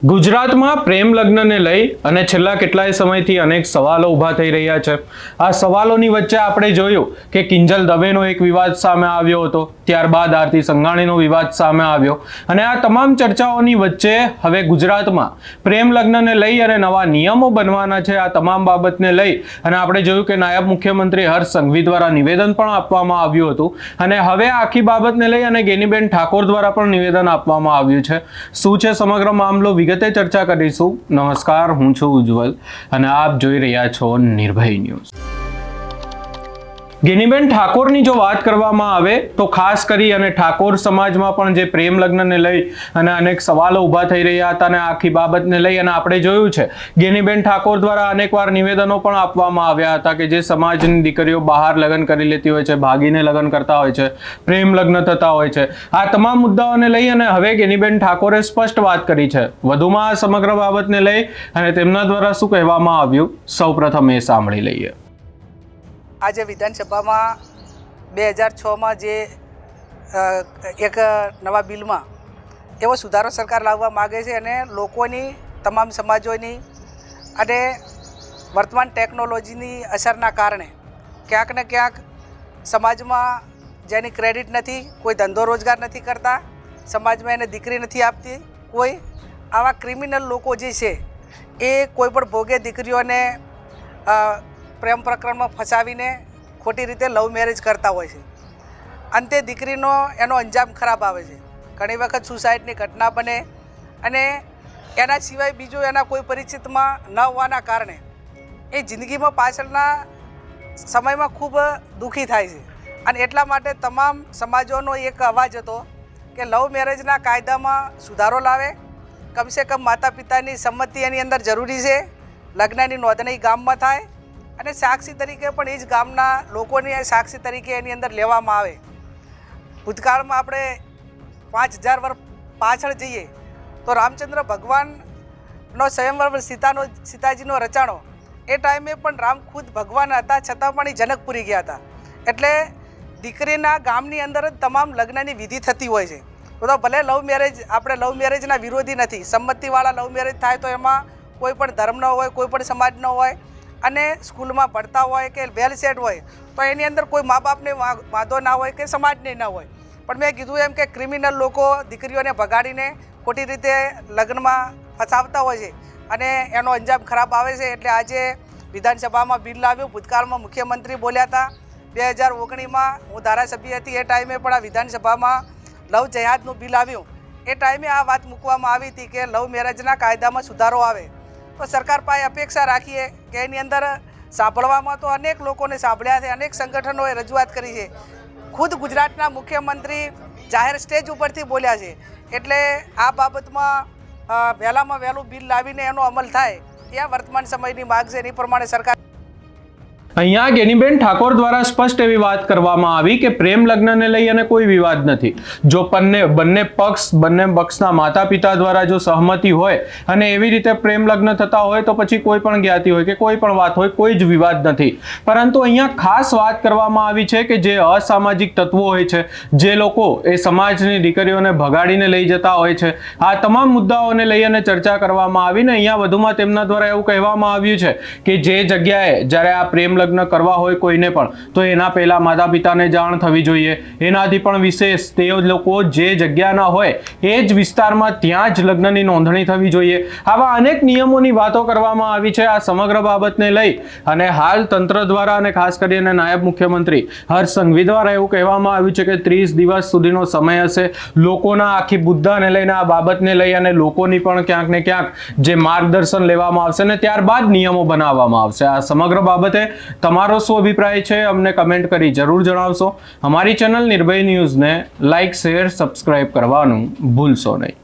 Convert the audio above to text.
ગુજરાતમાં પ્રેમ લગ્નને લઈ અને છેલ્લા કેટલાય સમયથી અનેક સવાલો ઊભા થઈ રહ્યા છે। આ સવાલોની વચ્ચે આપણે જોયું કે કિંજલ દવેનો એક વિવાદ સામે આવ્યો હતો, ત્યારબાદ આરતી સંઘાણીનો વિવાદ સામે આવ્યો અને આ તમામ ચર્ચાઓની વચ્ચે હવે ગુજરાતમાં પ્રેમ લગ્નને લઈ અને નવા નિયમો બનવાના છે। આ તમામ બાબતને લઈ અને આપણે જોયું કે નાયબ મુખ્યમંત્રી હર્ષ સંઘવી દ્વારા નિવેદન પણ આપવામાં આવ્યું હતું અને હવે આખી બાબતને લઈ અને ગેનીબેન ઠાકોર દ્વારા પણ નિવેદન આપવામાં આવ્યું છે। શું છે સમગ્ર મામલો વિગતે ચર્ચા કરીશું। નમસ્કાર, હું છું ઉજ્જવલ અને આપ જોઈ રહ્યા છો નિર્ભય ન્યૂઝ। ગેનીબેન ઠાકોરની જો વાત કરવામાં આવે તો ખાસ કરી અને ઠાકોર સમાજમાં પણ જે પ્રેમ લગ્નને લઈ અને અનેક સવાલો ઊભા થઈ રહ્યા હતા અને આખી બાબતને લઈ અને આપણે જોયું છે ગેનીબેન ઠાકોર દ્વારા અનેકવાર નિવેદનો પણ આપવામાં આવ્યા હતા કે જે સમાજની દીકરીઓ બહાર લગ્ન કરી લેતી હોય છે, ભાગીને લગ્ન કરતા હોય છે, પ્રેમ લગ્ન થતા હોય છે। આ તમામ મુદ્દાઓને લઈ અને હવે ગેનીબેન ઠાકોરે સ્પષ્ટ વાત કરી છે। વધુમાં આ સમગ્ર બાબતને લઈ અને તેમના દ્વારા શું કહેવામાં આવ્યું, સૌપ્રથમ એ સાંભળી લઈએ। આજે વિધાનસભામાં 2006માં જે એક નવા બિલમાં એવો સુધારો સરકાર લાવવા માગે છે અને લોકોની તમામ સમાજોની અને વર્તમાન ટેકનોલોજીની અસરના કારણે ક્યાંક ને ક્યાંક સમાજમાં જેની ક્રેડિટ નથી, કોઈ ધંધો રોજગાર નથી કરતા, સમાજમાં એને દીકરી નથી આપતી, કોઈ આવા ક્રિમિનલ લોકો જે છે એ કોઈ પણ ભોગે દીકરીઓને પ્રેમ પ્રકરણમાં ફસાવીને ખોટી રીતે લવ મેરેજ કરતા હોય છે। અંતે દીકરીનો એનો અંજામ ખરાબ આવે છે। ઘણી વખત સુસાઇડની ઘટના બને અને એના સિવાય બીજું એના કોઈ પરિચિતમાં ન હોવાના કારણે એ જિંદગીમાં પાછળના સમયમાં ખૂબ દુઃખી થાય છે અને એટલા માટે તમામ સમાજોનો એક અવાજ હતો કે લવ મેરેજના કાયદામાં સુધારો લાવે, કમસે કમ માતા પિતાની સંમતિ એની અંદર જરૂરી છે, લગ્નની નોંધણી ગામમાં થાય અને સાક્ષી તરીકે પણ એ જ ગામના લોકોને સાક્ષી તરીકે એની અંદર લેવામાં આવે। ભૂતકાળમાં આપણે 5000 વર્ષ પાછળ જઈએ તો રામચંદ્ર ભગવાનનો સ્વયંવર સીતાજીનો રચાણો એ ટાઈમે પણ રામ ખુદ ભગવાન હતા છતાં પણ એ જનકપુરી ગયા હતા। એટલે દીકરીના ગામની અંદર જ તમામ લગ્નની વિધિ થતી હોય છે। તો ભલે લવ મેરેજ, આપણે લવ મેરેજના વિરોધી નથી, સંમતિવાળા લવ મેરેજ થાય તો એમાં કોઈ પણ ધર્મનો હોય, કોઈ પણ સમાજનો હોય અને સ્કૂલમાં ભણતા હોય કે વેલ સેટ હોય તો એની અંદર કોઈ મા બાપને વાંધો ના હોય કે સમાજને ના હોય। પણ મેં કીધું એમ કે ક્રિમિનલ લોકો દીકરીઓને ભગાડીને ખોટી રીતે લગ્નમાં ફસાવતા હોય છે અને એનો અંજામ ખરાબ આવે છે। એટલે આજે વિધાનસભામાં બિલ લાવ્યું। ભૂતકાળમાં મુખ્યમંત્રી બોલ્યા હતા, 2019માં હું ધારાસભ્ય હતી એ ટાઈમે પણ આ વિધાનસભામાં લવ જહાદનું બિલ આવ્યું, એ ટાઈમે આ વાત મૂકવામાં આવી હતી કે લવ મેરેજના કાયદામાં સુધારો આવે। તો સરકાર પાસે અપેક્ષા રાખીએ કે એની અંદર સાંભળવામાં તો અનેક લોકોને સાંભળ્યા છે, અનેક સંગઠનોએ રજૂઆત કરી છે, ખુદ ગુજરાતના મુખ્યમંત્રી જાહેર સ્ટેજ ઉપરથી બોલ્યા છે। એટલે આ બાબતમાં વહેલામાં વહેલું બિલ લાવીને એનો અમલ થાય એ આ વર્તમાન સમયની માગ છે। એની પ્રમાણે સરકાર અહીંયા ગેનીબેન ઠાકોર દ્વારા સ્પષ્ટ એવી વાત કરવામાં આવી કે પ્રેમ લગ્નને લઈ અને કોઈ વિવાદ નથી। જો બંને પક્ષના માતા પિતા દ્વારા જો સહમતિ હોય અને એવી રીતે પ્રેમ લગ્ન થતા હોય તો પછી કોઈ પણ જ્ઞાતિ હોય કે કોઈ પણ વાત હોય, કોઈ જ વિવાદ નથી। પરંતુ અહીંયા ખાસ વાત કરવામાં આવી છે કે જે અસામાજિક તત્વો હોય છે, જે લોકો એ સમાજની દીકરીઓને ભગાડીને લઈ જતા હોય છે, આ તમામ મુદ્દાઓને લઈ અને ચર્ચા કરવામાં આવીને અહીંયા વધુમાં તેમના દ્વારા એવું કહેવામાં આવ્યું છે કે જે જગ્યાએ જ્યારે આ પ્રેમ લગ્ન કરવા હોય કોઈને પણ તો એના પહેલા માતા પિતાને જાણ થવી જોઈએ। એનાથી પણ વિશેષ તે લોકો જે જગ્યાના હોય એ જ વિસ્તારમાં ત્યાં જ લગ્નની નોંધણી થવી જોઈએ। આવા અનેક નિયમોની વાતો કરવામાં આવી છે। આ સમગ્ર બાબતને લઈ અને હાલ તંત્ર દ્વારા અને ખાસ કરીને નાયબ મુખ્યમંત્રી હર્ષ સંઘવી દ્વારા એવું કહેવામાં આવ્યું છે કે 30 દિવસ સુધીનો સમય હશે લોકોના આખી મુદ્દાને લઈને, આ બાબતને લઈ અને લોકોની પણ ક્યાંક ને ક્યાંક જે માર્ગદર્શન લેવામાં આવશે ને ત્યારબાદ નિયમો બનાવવામાં આવશે। આ સમગ્ર બાબતે તમારો શું અભિપ્રાય છે અમને કમેન્ટ કરી જરૂર જણાવશો। અમારી ચેનલ નિર્ભય ન્યૂઝને લાઇક, શેર, સબસ્ક્રાઇબ કરવાનું ભૂલશો નહીં।